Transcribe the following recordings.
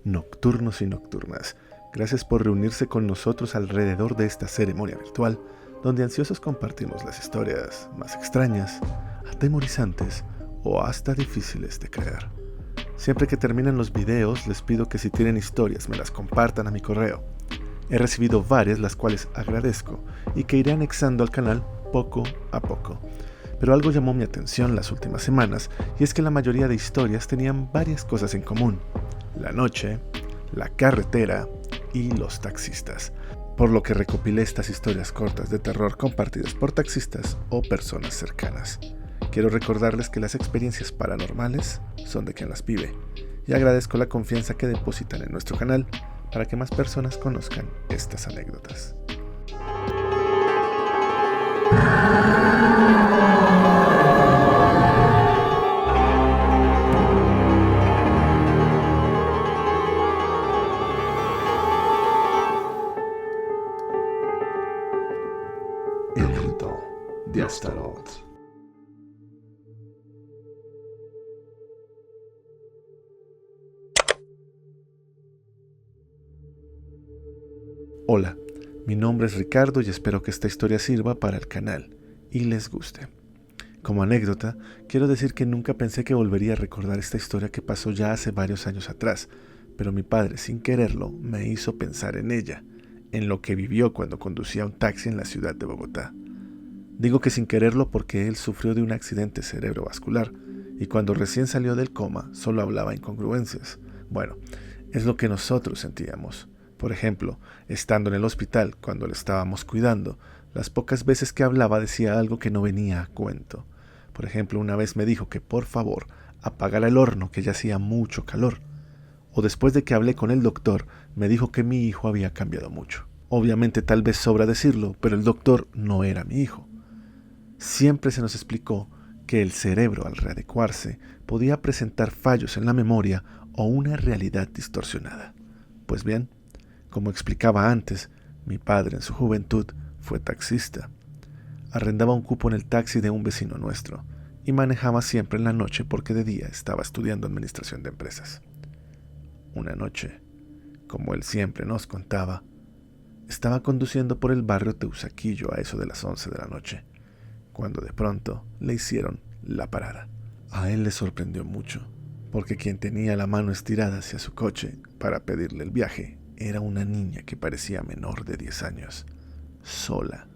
Nocturnos y nocturnas, gracias por reunirse con nosotros alrededor de esta ceremonia virtual, donde ansiosos compartimos las historias más extrañas, atemorizantes o hasta difíciles de creer. Siempre que terminan los videos, les pido que si tienen historias me las compartan a mi correo. He recibido varias, las cuales agradezco y que iré anexando al canal poco a poco. Pero algo llamó mi atención las últimas semanas, y es que la mayoría de historias tenían varias cosas en común: la noche, la carretera y los taxistas, por lo que recopilé estas historias cortas de terror compartidas por taxistas o personas cercanas. Quiero recordarles que las experiencias paranormales son de quien las vive, y agradezco la confianza que depositan en nuestro canal para que más personas conozcan estas anécdotas. El rito de Astaroth. Hola, mi nombre es Ricardo y espero que esta historia sirva para el canal y les guste. Como anécdota, quiero decir que nunca pensé que volvería a recordar esta historia que pasó ya hace varios años atrás, pero mi padre, sin quererlo, me hizo pensar en ella, en lo que vivió cuando conducía un taxi en la ciudad de Bogotá. Digo que sin quererlo porque él sufrió de un accidente cerebrovascular y cuando recién salió del coma solo hablaba incongruencias. Bueno, es lo que nosotros sentíamos. Por ejemplo, estando en el hospital cuando le estábamos cuidando, las pocas veces que hablaba decía algo que no venía a cuento. Por ejemplo, una vez me dijo que por favor apagara el horno, que ya hacía mucho calor. O después de que hablé con el doctor, me dijo que mi hijo había cambiado mucho. Obviamente tal vez sobra decirlo, pero el doctor no era mi hijo. Siempre se nos explicó que el cerebro, al readecuarse, podía presentar fallos en la memoria o una realidad distorsionada. Pues bien, como explicaba antes, mi padre en su juventud fue taxista. Arrendaba un cupo en el taxi de un vecino nuestro y manejaba siempre en la noche porque de día estaba estudiando administración de empresas. Una noche, como él siempre nos contaba, estaba conduciendo por el barrio Teusaquillo a eso de las 11 de la noche, cuando de pronto le hicieron la parada. A él le sorprendió mucho, porque quien tenía la mano estirada hacia su coche para pedirle el viaje era una niña que parecía menor de 10 años, sola,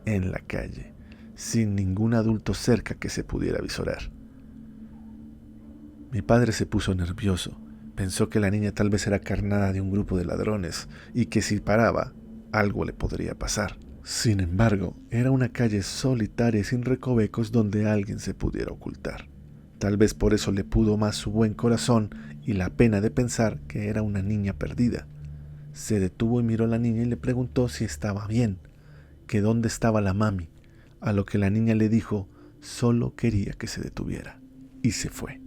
en la calle, sin ningún adulto cerca que se pudiera visorar. Mi padre se puso nervioso, pensó que la niña tal vez era carnada de un grupo de ladrones y que si paraba, algo le podría pasar. Sin embargo, era una calle solitaria y sin recovecos donde alguien se pudiera ocultar. Tal vez por eso le pudo más su buen corazón y la pena de pensar que era una niña perdida. Se detuvo y miró a la niña y le preguntó si estaba bien, que dónde estaba la mami, a lo que la niña le dijo solo quería que se detuviera, y se fue.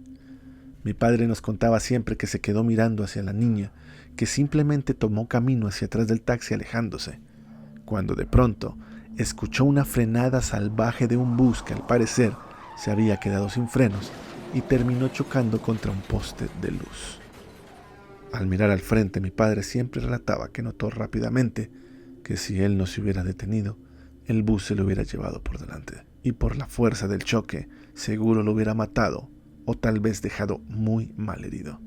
Mi padre nos contaba siempre que se quedó mirando hacia la niña, que simplemente tomó camino hacia atrás del taxi alejándose, cuando de pronto escuchó una frenada salvaje de un bus que al parecer se había quedado sin frenos y terminó chocando contra un poste de luz. Al mirar al frente, mi padre siempre relataba que notó rápidamente que si él no se hubiera detenido, el bus se lo hubiera llevado por delante y por la fuerza del choque seguro lo hubiera matado o tal vez dejado muy mal herido.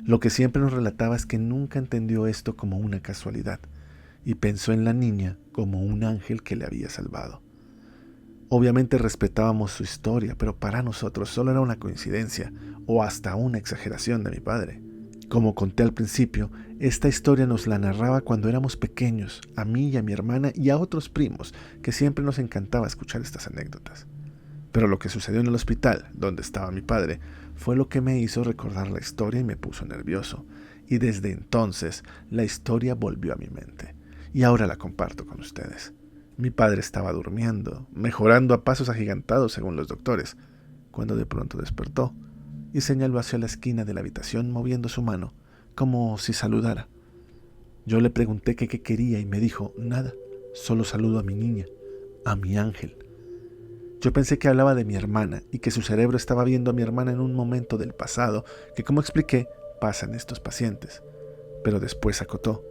Lo que siempre nos relataba es que nunca entendió esto como una casualidad y pensó en la niña como un ángel que le había salvado. Obviamente respetábamos su historia, pero para nosotros solo era una coincidencia o hasta una exageración de mi padre. Como conté al principio, esta historia nos la narraba cuando éramos pequeños, a mí y a mi hermana y a otros primos, que siempre nos encantaba escuchar estas anécdotas. Pero lo que sucedió en el hospital, donde estaba mi padre, fue lo que me hizo recordar la historia y me puso nervioso. Y desde entonces, la historia volvió a mi mente. Y ahora la comparto con ustedes. Mi padre estaba durmiendo, mejorando a pasos agigantados según los doctores, cuando de pronto despertó y señaló hacia la esquina de la habitación moviendo su mano, como si saludara. Yo le pregunté qué quería y me dijo, nada, solo saludo a mi niña, a mi ángel. Yo pensé que hablaba de mi hermana y que su cerebro estaba viendo a mi hermana en un momento del pasado que, como expliqué, pasa en estos pacientes, pero después acotó: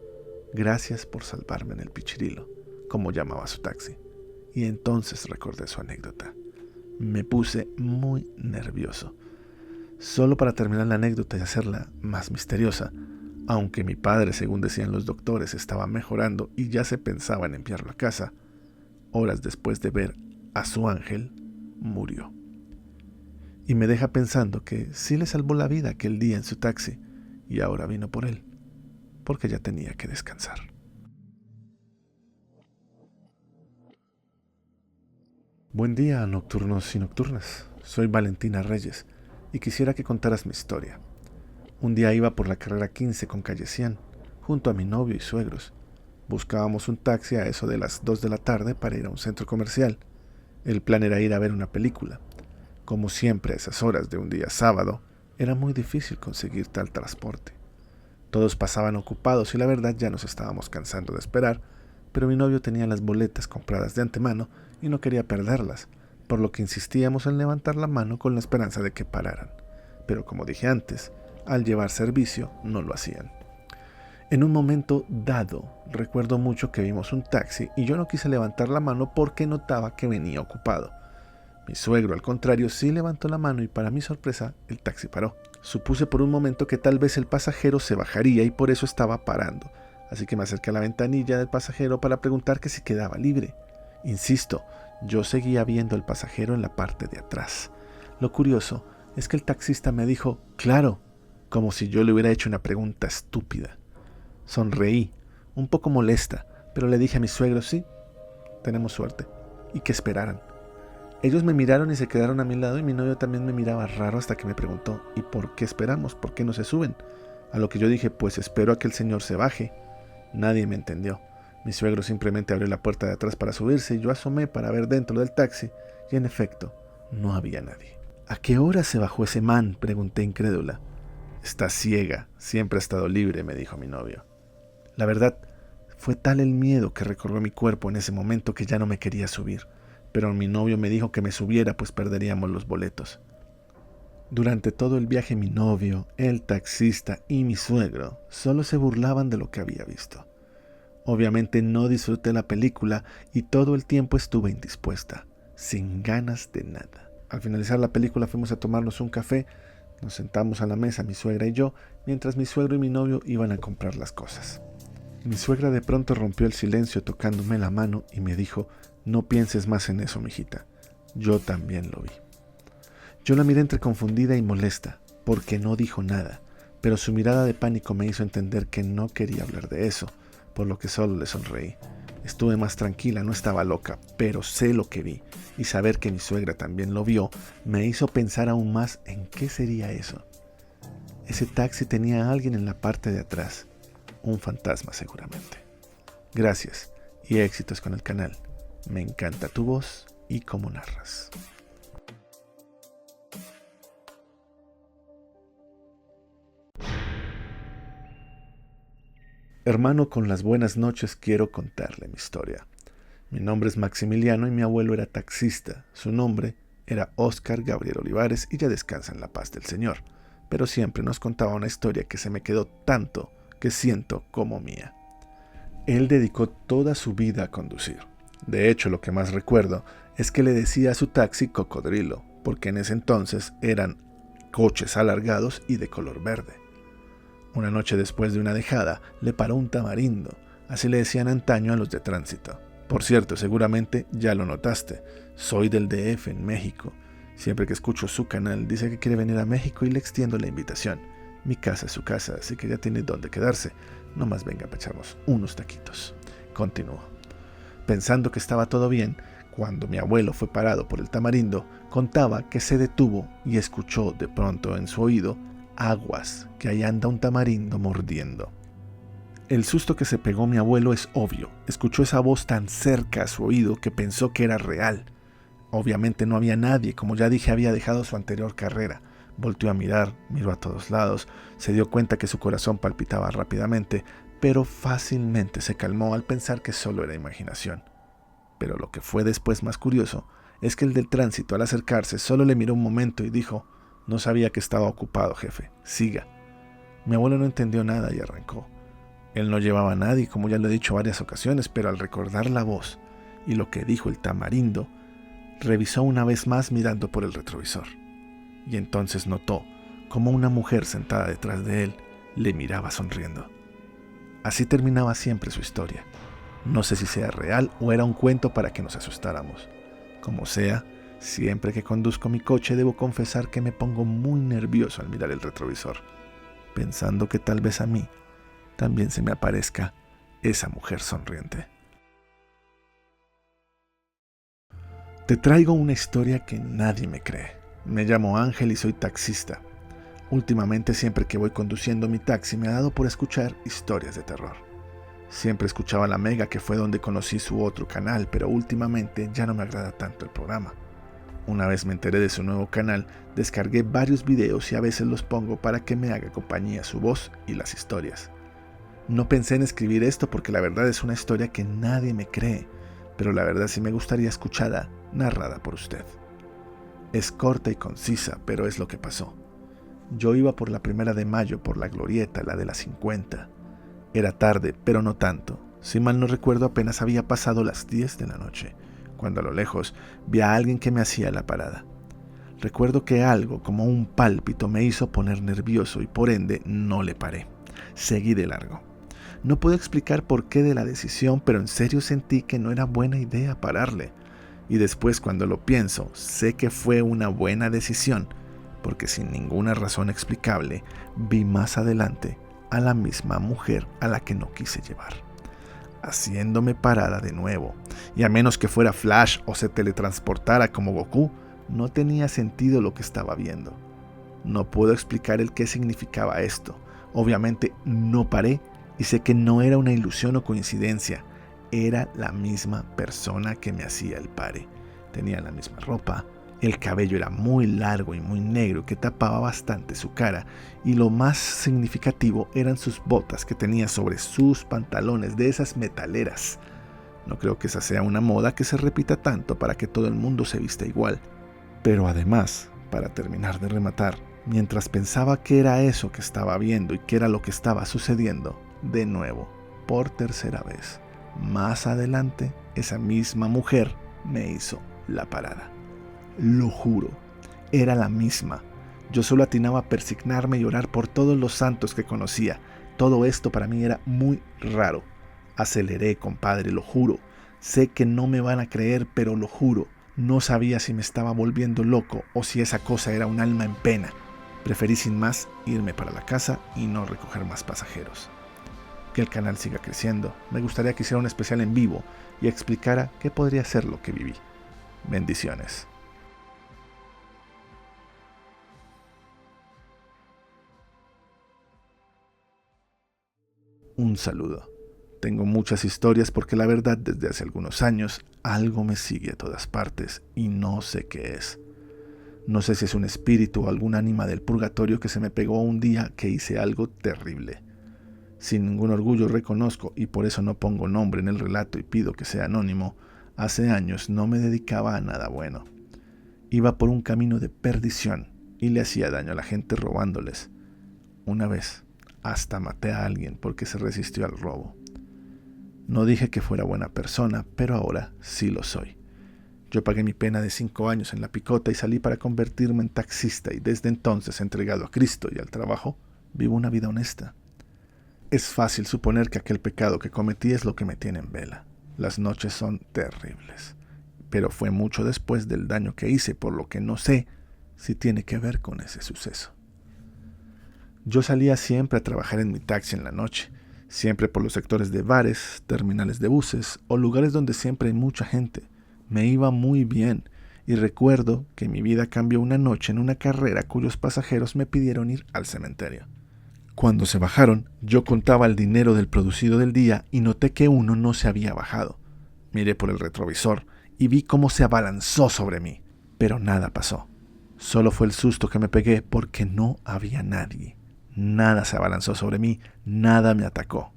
gracias por salvarme en el Pichirilo, como llamaba su taxi. Y entonces recordé su anécdota. Me puse muy nervioso. Solo para terminar la anécdota y hacerla más misteriosa, aunque mi padre, según decían los doctores, estaba mejorando y ya se pensaba en enviarlo a casa, horas después de ver a su ángel, murió. Y me deja pensando que sí le salvó la vida aquel día en su taxi, y ahora vino por él, porque ya tenía que descansar. Buen día, nocturnos y nocturnas. Soy Valentina Reyes, y quisiera que contaras mi historia. Un día iba por la carrera 15 con calle 100, junto a mi novio y suegros. Buscábamos un taxi a eso de las 2 de la tarde para ir a un centro comercial. El plan era ir a ver una película. Como siempre a esas horas de un día sábado, era muy difícil conseguir tal transporte. Todos pasaban ocupados y la verdad ya nos estábamos cansando de esperar, pero mi novio tenía las boletas compradas de antemano y no quería perderlas, por lo que insistíamos en levantar la mano con la esperanza de que pararan. Pero como dije antes, al llevar servicio no lo hacían. En un momento dado, recuerdo mucho que vimos un taxi y yo no quise levantar la mano porque notaba que venía ocupado. Mi suegro, al contrario, sí levantó la mano y para mi sorpresa, el taxi paró. Supuse por un momento que tal vez el pasajero se bajaría y por eso estaba parando, así que me acerqué a la ventanilla del pasajero para preguntar que si quedaba libre. Insisto, yo seguía viendo al pasajero en la parte de atrás. Lo curioso es que el taxista me dijo «claro», como si yo le hubiera hecho una pregunta estúpida. Sonreí, un poco molesta, pero le dije a mis suegros «sí, tenemos suerte», y que esperaran. Ellos me miraron y se quedaron a mi lado y mi novio también me miraba raro hasta que me preguntó «¿y por qué esperamos? ¿Por qué no se suben?». A lo que yo dije «pues espero a que el señor se baje». Nadie me entendió. Mi suegro simplemente abrió la puerta de atrás para subirse y yo asomé para ver dentro del taxi y en efecto no había nadie. «¿A qué hora se bajó ese man?», pregunté incrédula. «Está ciega, siempre ha estado libre», me dijo mi novio. La verdad, fue tal el miedo que recorrió mi cuerpo en ese momento que ya no me quería subir, pero mi novio me dijo que me subiera pues perderíamos los boletos. Durante todo el viaje mi novio, el taxista y mi suegro solo se burlaban de lo que había visto. Obviamente no disfruté la película y todo el tiempo estuve indispuesta, sin ganas de nada. Al finalizar la película fuimos a tomarnos un café, nos sentamos a la mesa mi suegra y yo, mientras mi suegro y mi novio iban a comprar las cosas. Mi suegra de pronto rompió el silencio tocándome la mano y me dijo «no pienses más en eso, mijita, yo también lo vi». Yo la miré entre confundida y molesta, porque no dijo nada, pero su mirada de pánico me hizo entender que no quería hablar de eso, por lo que solo le sonreí. Estuve más tranquila, no estaba loca, pero sé lo que vi, y saber que mi suegra también lo vio me hizo pensar aún más en qué sería eso. Ese taxi tenía a alguien en la parte de atrás, un fantasma seguramente. Gracias y éxitos con el canal. Me encanta tu voz y cómo narras. Hermano, con las buenas noches quiero contarle mi historia. Mi nombre es Maximiliano y mi abuelo era taxista. Su nombre era Óscar Gabriel Olivares y ya descansa en la paz del Señor. Pero siempre nos contaba una historia que se me quedó tanto que siento como mía. Él dedicó toda su vida a conducir. De hecho, lo que más recuerdo es que le decía a su taxi cocodrilo, porque en ese entonces eran coches alargados y de color verde. Una noche después de una dejada, le paró un tamarindo, así le decían antaño a los de tránsito. Por cierto, seguramente ya lo notaste, soy del DF en México. Siempre que escucho su canal dice que quiere venir a México y le extiendo la invitación. Mi casa es su casa, así que ya tiene dónde quedarse. No más venga para echarnos unos taquitos. Continúo. Pensando que estaba todo bien, cuando mi abuelo fue parado por el tamarindo, contaba que se detuvo y escuchó de pronto en su oído «aguas, que ahí anda un tamarindo mordiendo». El susto que se pegó mi abuelo es obvio. Escuchó esa voz tan cerca a su oído que pensó que era real. Obviamente no había nadie, como ya dije, había dejado su anterior carrera. Volteó a mirar, miró a todos lados, se dio cuenta que su corazón palpitaba rápidamente, pero fácilmente se calmó al pensar que solo era imaginación. Pero lo que fue después más curioso es que el del tránsito al acercarse solo le miró un momento y dijo «no sabía que estaba ocupado, jefe, siga». Mi abuelo no entendió nada y arrancó. Él no llevaba a nadie, como ya lo he dicho varias ocasiones, pero al recordar la voz y lo que dijo el tamarindo, revisó una vez más mirando por el retrovisor. Y entonces notó cómo una mujer sentada detrás de él le miraba sonriendo. Así terminaba siempre su historia. No sé si sea real o era un cuento para que nos asustáramos. Como sea, siempre que conduzco mi coche debo confesar que me pongo muy nervioso al mirar el retrovisor, pensando que tal vez a mí también se me aparezca esa mujer sonriente. Te traigo una historia que nadie me cree. Me llamo Ángel y soy taxista. Últimamente, siempre que voy conduciendo mi taxi, me ha dado por escuchar historias de terror. Siempre escuchaba La Mega, que fue donde conocí su otro canal, pero últimamente ya no me agrada tanto el programa. Una vez me enteré de su nuevo canal, descargué varios videos y a veces los pongo para que me haga compañía su voz y las historias. No pensé en escribir esto porque la verdad es una historia que nadie me cree, pero la verdad sí me gustaría escucharla narrada por usted. Es corta y concisa, pero es lo que pasó. Yo iba por la 1 de Mayo por la glorieta, la de las 50. Era tarde, pero no tanto. Si mal no recuerdo, apenas había pasado las 10 de la noche, cuando a lo lejos vi a alguien que me hacía la parada. Recuerdo que algo como un pálpito me hizo poner nervioso y por ende no le paré. Seguí de largo. No puedo explicar por qué de la decisión, pero en serio sentí que no era buena idea pararle. Y después, cuando lo pienso, sé que fue una buena decisión, porque sin ninguna razón explicable vi más adelante a la misma mujer a la que no quise llevar, haciéndome parada de nuevo. Y a menos que fuera Flash o se teletransportara como Goku, no tenía sentido lo que estaba viendo. No puedo explicar el qué significaba esto. Obviamente no paré y sé que no era una ilusión o coincidencia. Era la misma persona que me hacía el pare. Tenía la misma ropa, el cabello era muy largo y muy negro que tapaba bastante su cara, y lo más significativo eran sus botas que tenía sobre sus pantalones de esas metaleras. No creo que esa sea una moda que se repita tanto para que todo el mundo se vista igual. Pero además, para terminar de rematar, mientras pensaba que era eso que estaba viendo y que era lo que estaba sucediendo, de nuevo, por tercera vez, más adelante, esa misma mujer me hizo la parada. Lo juro, era la misma. Yo solo atinaba a persignarme y orar por todos los santos que conocía. Todo esto para mí era muy raro. Aceleré, compadre, lo juro. Sé que no me van a creer, pero lo juro. No sabía si me estaba volviendo loco o si esa cosa era un alma en pena. Preferí sin más irme para la casa y no recoger más pasajeros. Que el canal siga creciendo. Me gustaría que hiciera un especial en vivo y explicara qué podría ser lo que viví. Bendiciones. Un saludo. Tengo muchas historias porque la verdad desde hace algunos años algo me sigue a todas partes y no sé qué es. No sé si es un espíritu o algún ánima del purgatorio que se me pegó un día que hice algo terrible. Sin ningún orgullo reconozco, y por eso no pongo nombre en el relato y pido que sea anónimo, hace años no me dedicaba a nada bueno. Iba por un camino de perdición y le hacía daño a la gente robándoles. Una vez hasta maté a alguien porque se resistió al robo. No dije que fuera buena persona, pero ahora sí lo soy. Yo pagué mi pena de 5 años en la picota y salí para convertirme en taxista, y desde entonces, entregado a Cristo y al trabajo, vivo una vida honesta. Es fácil suponer que aquel pecado que cometí es lo que me tiene en vela. Las noches son terribles, pero fue mucho después del daño que hice, por lo que no sé si tiene que ver con ese suceso. Yo salía siempre a trabajar en mi taxi en la noche, siempre por los sectores de bares, terminales de buses o lugares donde siempre hay mucha gente. Me iba muy bien y recuerdo que mi vida cambió una noche en una carrera cuyos pasajeros me pidieron ir al cementerio. Cuando se bajaron, yo contaba el dinero del producido del día y noté que uno no se había bajado. Miré por el retrovisor y vi cómo se abalanzó sobre mí, pero nada pasó. Solo fue el susto que me pegué porque no había nadie. Nada se abalanzó sobre mí, nada me atacó.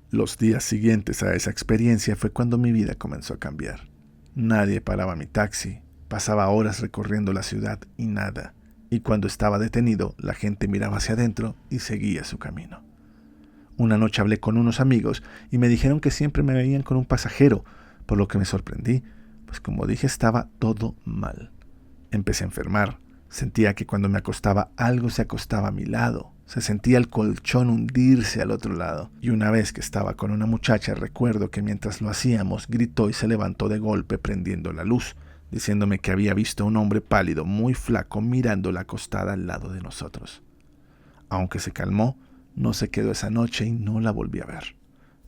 Los días siguientes a esa experiencia fue cuando mi vida comenzó a cambiar. Nadie paraba mi taxi, pasaba horas recorriendo la ciudad y nada, y cuando estaba detenido, la gente miraba hacia adentro y seguía su camino. Una noche hablé con unos amigos y me dijeron que siempre me veían con un pasajero, por lo que me sorprendí, pues como dije estaba todo mal. Empecé a enfermar, sentía que cuando me acostaba algo se acostaba a mi lado, se sentía el colchón hundirse al otro lado, y una vez que estaba con una muchacha recuerdo que mientras lo hacíamos gritó y se levantó de golpe prendiendo la luz, diciéndome que había visto a un hombre pálido muy flaco mirándola acostada al lado de nosotros. Aunque se calmó, no se quedó esa noche y no la volví a ver.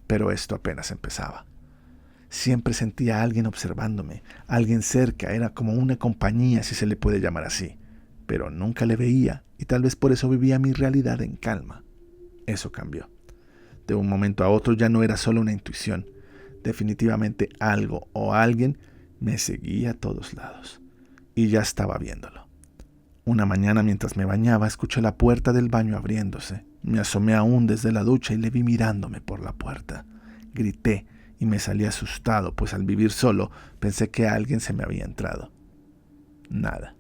Pero esto apenas empezaba. Siempre sentía a alguien observándome, alguien cerca, era como una compañía si se le puede llamar así, pero nunca le veía y tal vez por eso vivía mi realidad en calma. Eso cambió. De un momento a otro ya no era solo una intuición, definitivamente algo o alguien me seguía a todos lados y ya estaba viéndolo. Una mañana mientras me bañaba escuché la puerta del baño abriéndose, me asomé aún desde la ducha y le vi mirándome por la puerta. Grité y me salí asustado, pues al vivir solo pensé que alguien se me había entrado. Nada.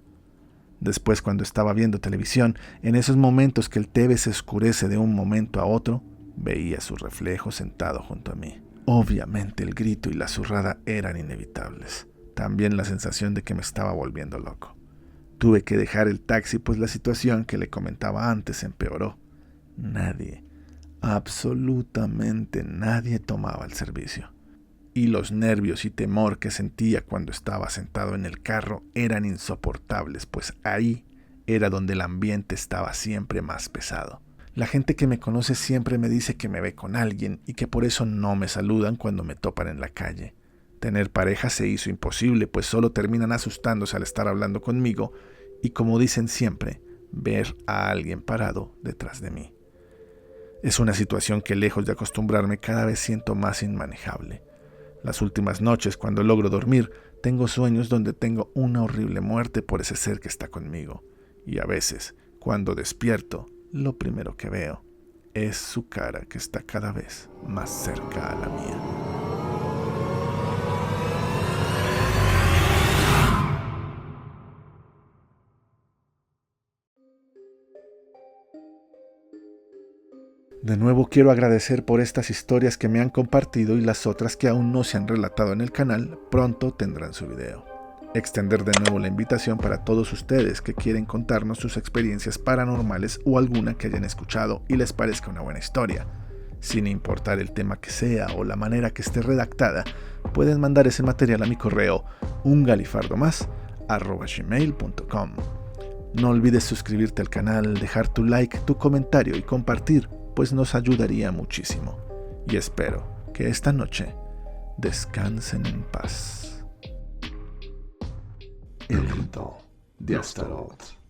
Después, cuando estaba viendo televisión, en esos momentos que el TV se oscurece de un momento a otro, veía su reflejo sentado junto a mí. Obviamente el grito y la zurrada eran inevitables. También la sensación de que me estaba volviendo loco. Tuve que dejar el taxi, pues la situación que le comentaba antes empeoró. Nadie, absolutamente nadie tomaba el servicio. Y los nervios y temor que sentía cuando estaba sentado en el carro eran insoportables, pues ahí era donde el ambiente estaba siempre más pesado. La gente que me conoce siempre me dice que me ve con alguien y que por eso no me saludan cuando me topan en la calle. Tener pareja se hizo imposible, pues solo terminan asustándose al estar hablando conmigo y, como dicen siempre, ver a alguien parado detrás de mí. Es una situación que, lejos de acostumbrarme, cada vez siento más inmanejable. Las últimas noches, cuando logro dormir, tengo sueños donde tengo una horrible muerte por ese ser que está conmigo. Y a veces, cuando despierto, lo primero que veo es su cara que está cada vez más cerca a la mía. De nuevo quiero agradecer por estas historias que me han compartido y las otras que aún no se han relatado en el canal, pronto tendrán su video. Extender de nuevo la invitación para todos ustedes que quieren contarnos sus experiencias paranormales o alguna que hayan escuchado y les parezca una buena historia. Sin importar el tema que sea o la manera que esté redactada, pueden mandar ese material a mi correo ungalifardomas@gmail.com. No olvides suscribirte al canal, dejar tu like, tu comentario y compartir, pues nos ayudaría muchísimo. Y espero que esta noche descansen en paz. El grito de Astaroth.